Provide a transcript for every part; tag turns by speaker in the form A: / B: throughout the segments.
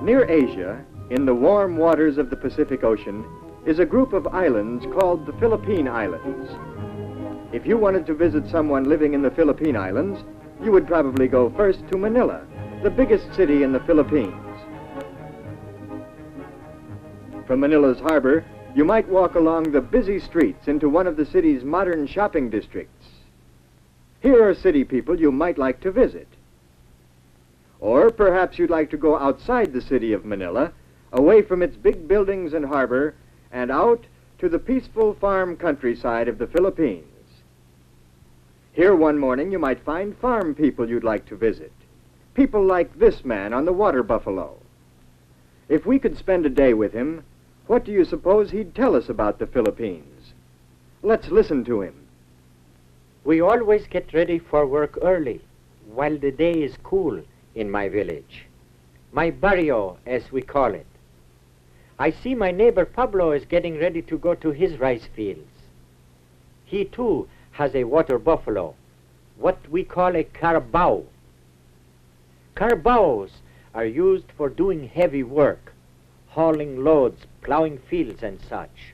A: Near Asia, in the warm waters of the Pacific Ocean, is a group of islands called the Philippine Islands. If you wanted to visit someone living in the Philippine Islands, you would probably go first to Manila, the biggest city in the Philippines. From Manila's harbor, you might walk along the busy streets into one of the city's modern shopping districts. Here are city people you might like to visit. Or perhaps you'd like to go outside the city of Manila, away from its big buildings and harbor, and out to the peaceful farm countryside of the Philippines. Here one morning you might find farm people you'd like to visit. People like this man on the water buffalo. If we could spend a day with him, what do you suppose he'd tell us about the Philippines? Let's listen to him.
B: We always get ready for work early, while the day is cool in my village. My barrio, as we call it. I see my neighbor Pablo is getting ready to go to his rice fields. He too has a water buffalo, what we call a carabao. Carabaos are used for doing heavy work, hauling loads, plowing fields and such.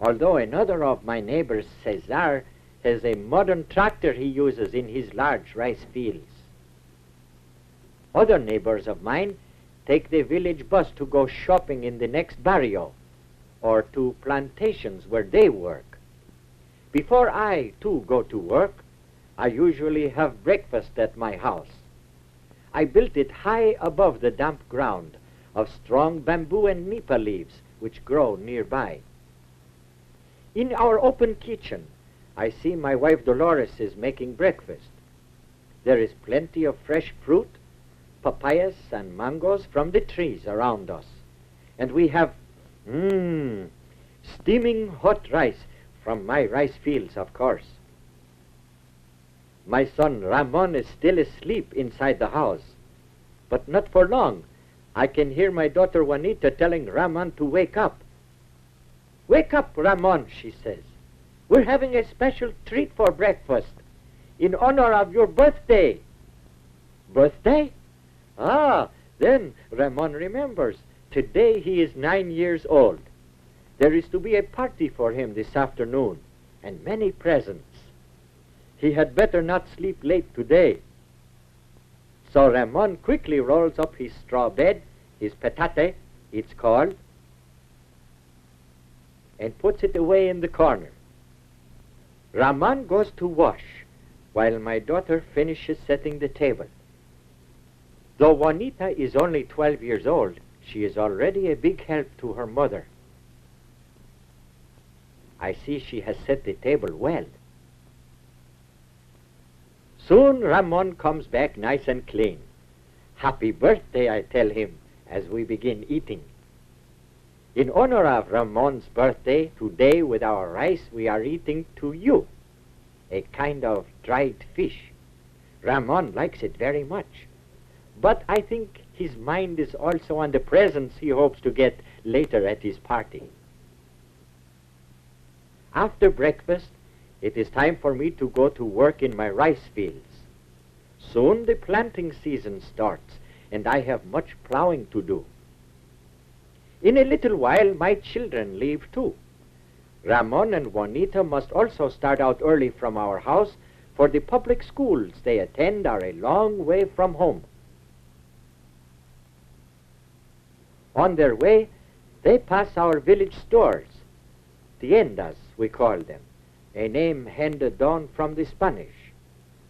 B: Although another of my neighbors, Cesar, has a modern tractor he uses in his large rice fields. Other neighbors of mine take the village bus to go shopping in the next barrio or to plantations where they work. Before I, too, go to work, I usually have breakfast at my house. I built it high above the damp ground of strong bamboo and nipa leaves which grow nearby. In our open kitchen, I see my wife Dolores is making breakfast. There is plenty of fresh fruit, papayas and mangoes from the trees around us. And we have, steaming hot rice from my rice fields, of course. My son Ramon is still asleep inside the house, but not for long. I can hear my daughter Juanita telling Ramon to wake up. "Wake up, Ramon," she says. "We're having a special treat for breakfast in honor of your birthday." Birthday? Ah, then Ramon remembers. Today he is 9 years old. There is to be a party for him this afternoon, and many presents. He had better not sleep late today. So Ramon quickly rolls up his straw bed, his petate, it's called, and puts it away in the corner. Ramon goes to wash, while my daughter finishes setting the table. Though Juanita is only 12 years old, she is already a big help to her mother. I see she has set the table well. Soon Ramon comes back nice and clean. "Happy birthday," I tell him as we begin eating. In honor of Ramon's birthday, today with our rice we are eating tuyo, a kind of dried fish. Ramon likes it very much, but I think his mind is also on the presents he hopes to get later at his party. After breakfast, it is time for me to go to work in my rice fields. Soon the planting season starts, and I have much plowing to do. In a little while, my children leave too. Ramon and Juanita must also start out early from our house, for the public schools they attend are a long way from home. On their way, they pass our village stores, tiendas we call them, a name handed down from the Spanish,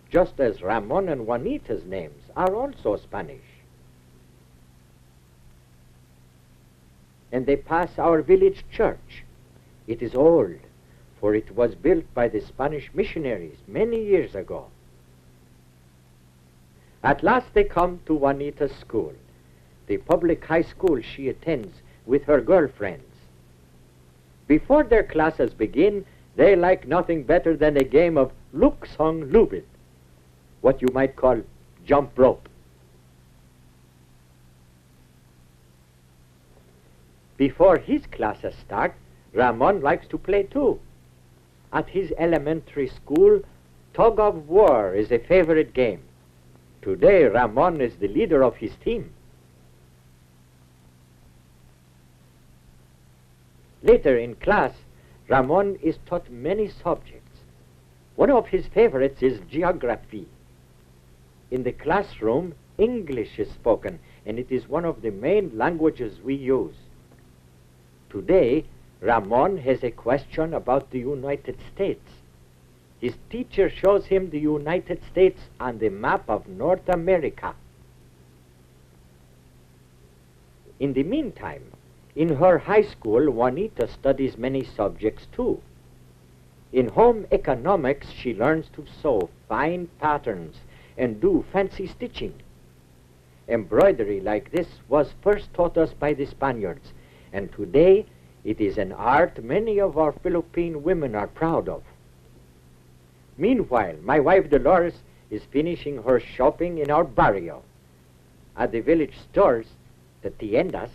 B: just as Ramon and Juanita's names are also Spanish. And they pass our village church. It is old, for it was built by the Spanish missionaries many years ago. At last they come to Juanita's school, the public high school she attends with her girlfriends. Before their classes begin, they like nothing better than a game of luksong lubid, what you might call jump rope. Before his classes start, Ramon likes to play too. At his elementary school, tug of war is a favorite game. Today, Ramon is the leader of his team. Later in class, Ramon is taught many subjects. One of his favorites is geography. In the classroom, English is spoken, and it is one of the main languages we use. Today, Ramon has a question about the United States. His teacher shows him the United States on the map of North America. In the meantime, in her high school, Juanita studies many subjects too. In home economics, she learns to sew fine patterns and do fancy stitching. Embroidery like this was first taught us by the Spaniards, and today it is an art many of our Philippine women are proud of. Meanwhile, my wife Dolores is finishing her shopping in our barrio. At the village stores, the tiendas,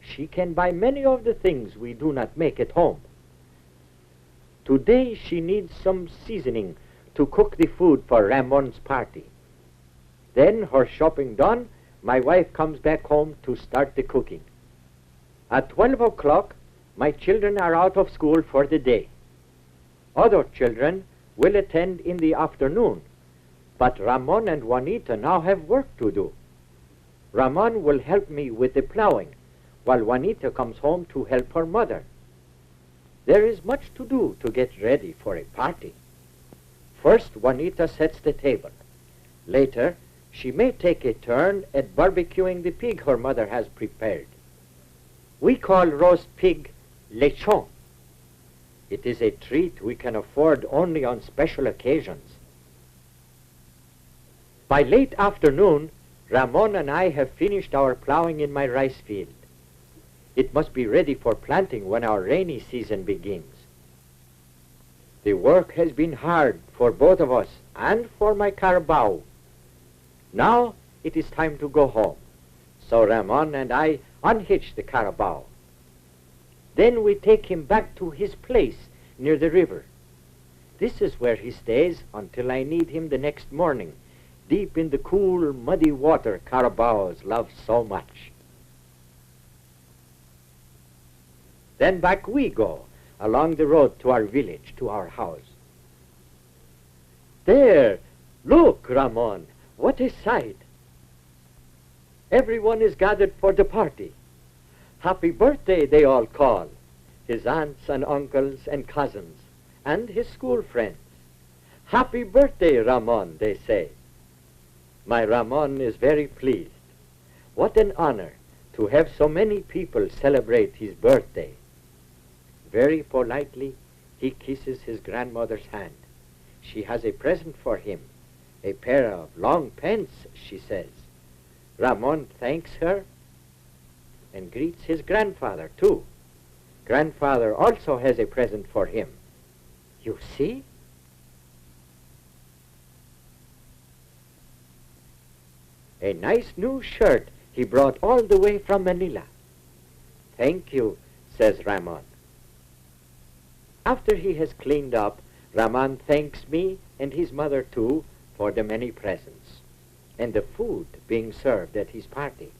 B: she can buy many of the things we do not make at home. Today she needs some seasoning to cook the food for Ramon's party. Then, her shopping done, my wife comes back home to start the cooking. At 12 o'clock, my children are out of school for the day. Other children will attend in the afternoon, but Ramon and Juanita now have work to do. Ramon will help me with the plowing, while Juanita comes home to help her mother. There is much to do to get ready for a party. First, Juanita sets the table. Later, she may take a turn at barbecuing the pig her mother has prepared. We call roast pig lechon. It is a treat we can afford only on special occasions. By late afternoon, Ramon and I have finished our plowing in my rice field. It must be ready for planting when our rainy season begins. The work has been hard for both of us and for my carabao. Now it is time to go home, so Ramon and I unhitch the carabao. Then we take him back to his place near the river. This is where he stays until I need him the next morning, deep in the cool, muddy water carabaos love so much. Then back we go, along the road to our village, to our house. There, look, Ramon, what a sight! Everyone is gathered for the party. Happy birthday, they all call, his aunts and uncles and cousins, and his school friends. Happy birthday, Ramon, they say. My Ramon is very pleased. What an honor to have so many people celebrate his birthday. Very politely, he kisses his grandmother's hand. She has a present for him, a pair of long pants, she says. Ramon thanks her and greets his grandfather, too. Grandfather also has a present for him. You see? A nice new shirt he brought all the way from Manila. Thank you, says Ramon. After he has cleaned up, Ramon thanks me and his mother too for the many presents and the food being served at his party.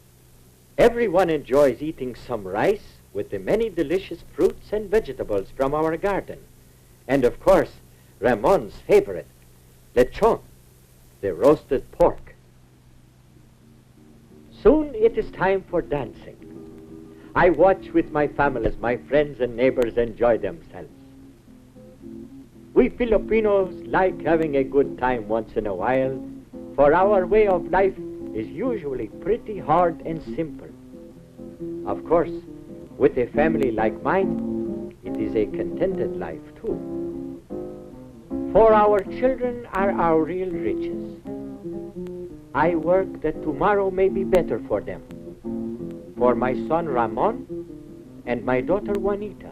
B: Everyone enjoys eating some rice with the many delicious fruits and vegetables from our garden. And of course, Ramon's favorite, lechon, the roasted pork. Soon it is time for dancing. I watch with my family as my friends and neighbors enjoy themselves. We Filipinos like having a good time once in a while, for our way of life is usually pretty hard and simple. Of course, with a family like mine, it is a contented life too. For our children are our real riches. I work that tomorrow may be better for them, for my son Ramon and my daughter Juanita,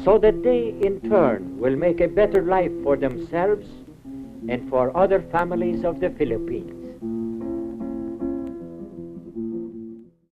B: so that they in turn will make a better life for themselves and for other families of the Philippines.